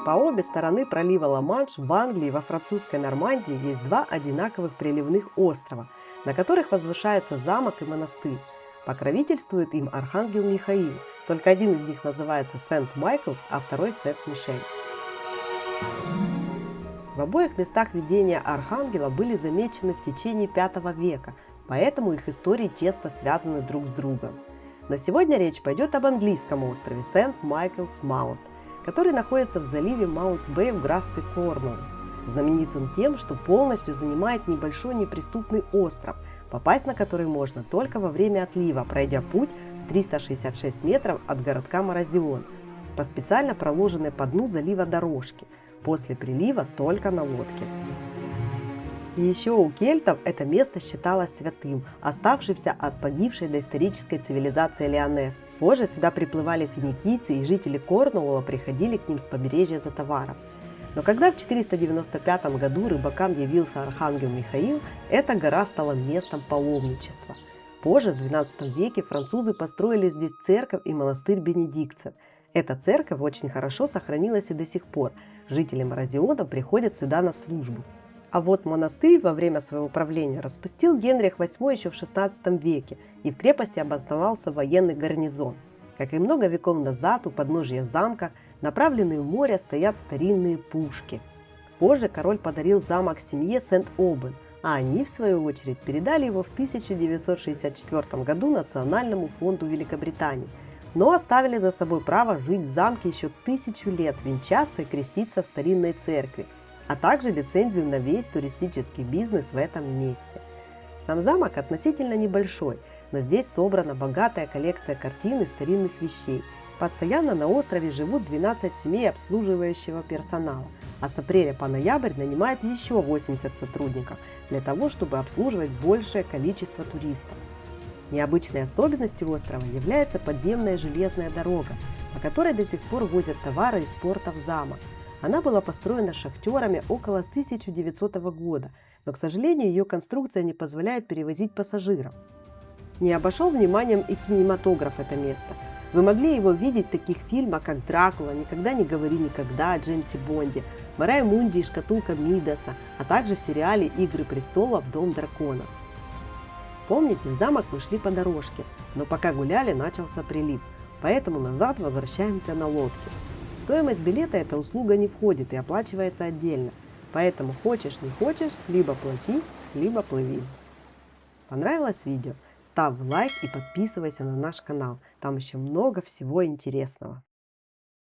По обе стороны пролива Ла-Манш в Англии и во французской Нормандии есть два одинаковых приливных острова, на которых возвышается замок и монастырь. Покровительствует им архангел Михаил, только один из них называется Сент-Майклс, а второй Сент-Мишель. В обоих местах видения архангела были замечены в течение V века, поэтому их истории тесно связаны друг с другом. Но сегодня речь пойдет об английском острове Сент-Майклс-Маунт, который находится в заливе Маунтс-Бэй в графстве Корнуолл. Знаменит он тем, что полностью занимает небольшой неприступный остров, попасть на который можно только во время отлива, пройдя путь в 366 метров от городка Маразион по специально проложенной по дну залива дорожке, после прилива только на лодке. И еще у кельтов это место считалось святым, оставшимся от погибшей доисторической цивилизации Лионесс. Позже сюда приплывали финикийцы, и жители Корнуолла приходили к ним с побережья за товаром. Но когда в 495 году рыбакам явился архангел Михаил, эта гора стала местом паломничества. Позже, в XII веке, французы построили здесь церковь и монастырь бенедиктцев. Эта церковь очень хорошо сохранилась и до сих пор. Жители Маразиона приходят сюда на службу. А вот монастырь во время своего правления распустил Генрих VIII еще в XVI веке, и в крепости обосновался военный гарнизон. Как и много веков назад, у подножия замка, направленные в море, стоят старинные пушки. Позже король подарил замок семье Сент-Обен, а они, в свою очередь, передали его в 1964 году Национальному фонду Великобритании, но оставили за собой право жить в замке еще 1000 лет, венчаться и креститься в старинной церкви, а также лицензию на весь туристический бизнес в этом месте. Сам замок относительно небольшой, но здесь собрана богатая коллекция картин и старинных вещей. Постоянно на острове живут 12 семей обслуживающего персонала, а с апреля по ноябрь нанимают еще 80 сотрудников для того, чтобы обслуживать большее количество туристов. Необычной особенностью острова является подземная железная дорога, по которой до сих пор возят товары из порта в замок. Она была построена шахтерами около 1900 года, но, к сожалению, ее конструкция не позволяет перевозить пассажиров. Не обошел вниманием и кинематограф это место. Вы могли его видеть в таких фильмах, как «Дракула», «Никогда не говори никогда» о Джеймсе Бонде, «Марай-Мунди» и «Шкатулка Мидаса», а также в сериале «Игры престолов. Дом дракона». Помните, в замок мы шли по дорожке, но пока гуляли, начался прилив, поэтому назад возвращаемся на лодке. В стоимость билета эта услуга не входит и оплачивается отдельно, поэтому хочешь не хочешь, либо плати, либо плыви. Понравилось видео? Ставь лайк и подписывайся на наш канал, там еще много всего интересного.